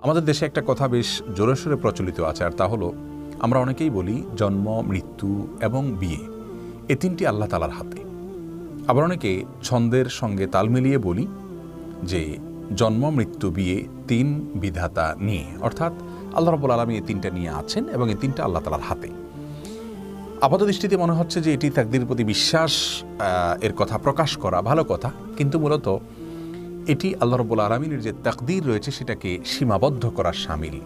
আমাদের দেশে একটা কথা বেশ জোরে সোরে প্রচলিত আছে, আর তা হলো আমরা অনেকেই বলি জন্ম, মৃত্যু এবং বিয়ে এ তিনটি আল্লাহ তাআলার হাতে। আবার অনেকে ছন্দের সঙ্গে তাল মিলিয়ে বলি যে জন্ম, মৃত্যু, বিয়ে তিন বিধাতা নিয়ে, অর্থাৎ আল্লাহ রাব্বুল আলামিন এই তিনটা নিয়ে আছেন এবং এই তিনটা আল্লাহ তাআলার হাতে। আপাত দৃষ্টিতে মনে হচ্ছে যে এটি তাকদীরের প্রতি বিশ্বাস এর কথা প্রকাশ করা ভালো কথা, কিন্তু মূলত এটি আল্লাহ রাব্বুল আলামিনের যে তাকদীর রয়েছে সেটাকে সীমাবদ্ধ করার শামিল।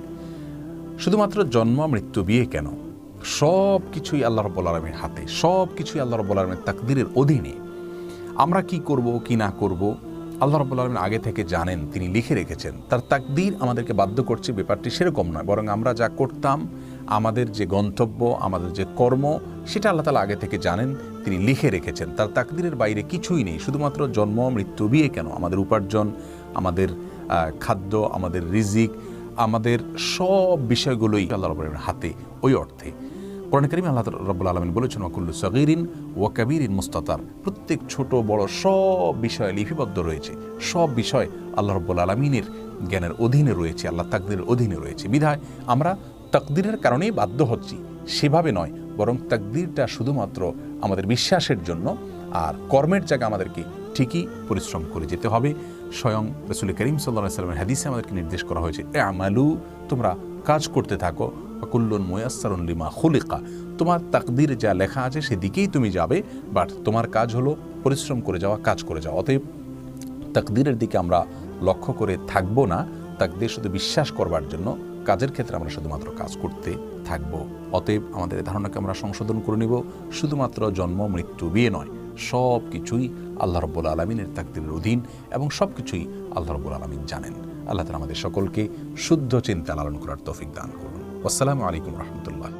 শুধুমাত্র জন্ম, মৃত্যু, বিয়ে কেন, সব কিছুই আল্লাহ রাব্বুল আলামিনের হাতে, সব কিছুই আল্লাহ রাব্বুল আলামিনের তাকদীরের অধীনে। আমরা কি করব কি না করব আল্লাহ রাব্বুল আলামিন আগে থেকে জানেন, তিনি লিখে রেখেছেন। তার তাকদীর আমাদেরকে বাধ্য করছে ব্যাপারটি সেরকম নয়, বরং আমরা যা করতাম, আমাদের যে গন্তব্য, আমাদের যে কর্ম, সেটা আল্লাহ তাআলা আগে থেকে জানেন, তিনি লিখে রেখেছেন। তার তাকদীরের বাইরে কিছুই নেই। শুধুমাত্র জন্ম, মৃত্যু, বিয়ে কেন, আমাদের উপার্জন, আমাদের খাদ্য, আমাদের রিজিক, আমাদের সব বিষয়গুলোই আল্লাহ রাব্বুল আলামিনের হাতে। ওই অর্থে কোরআনে কারিমে আল্লাহ রাব্বুল আলামিন বলেছেন ওয়াকুল্লু সগীরিন ওয়া কাবীরিন মুস্তাতার, প্রত্যেক ছোট বড় সব বিষয় লিপিবদ্ধ রয়েছে। সব বিষয় আল্লাহ রাব্বুল আলামিনের জ্ঞানের অধীনে রয়েছে, আল্লাহ তাকদীরের অধীনে রয়েছে। বিধায় আমরা তাকদীরের কারণেই বাধ্য হচ্ছি, সেভাবে নয়, বরং তাকদীরটা শুধুমাত্র আমাদের বিশ্বাসের জন্য। আর কর্মের জায়গায় আমাদেরকে ঠিকই পরিশ্রম করে যেতে হবে। স্বয়ং রাসূল করিম সাল্লাল্লাহু আলাইহি ওয়াসাল্লামের হাদিসে আমাদেরকে নির্দেশ করা হয়েছে আমালু, তোমরা কাজ করতে থাকো, কুল্লুন মুয়াসসারুন লিমা খুলিকা, তোমার তাকদীরে যা লেখা আছে সেদিকেই তুমি যাবে, বাট তোমার কাজ হলো পরিশ্রম করে যাওয়া, কাজ করে যাওয়া। অতএব তাকদীরের দিকে আমরা লক্ষ্য করে থাকবো না, তাকদীর শুধু বিশ্বাস করবার জন্য, কাজের ক্ষেত্রে আমরা শুধুমাত্র কাজ করতে থাকব। অতএব আমাদের ধারণাকে আমরা সংশোধন করে নিব, শুধুমাত্র জন্ম, মৃত্যু, বিয়ে নয়, সব কিছুই আল্লাহ রাব্বুল আলামিনের তাকদীরের অধীন এবং সব কিছুই আল্লাহ রাব্বুল আলামিন জানেন। আল্লাহ তাআলা আমাদের সকলকে শুদ্ধ চিন্তা লালন করার তৌফিক দান করুন। আসসালামু আলাইকুম ওয়া রাহমাতুল্লাহ।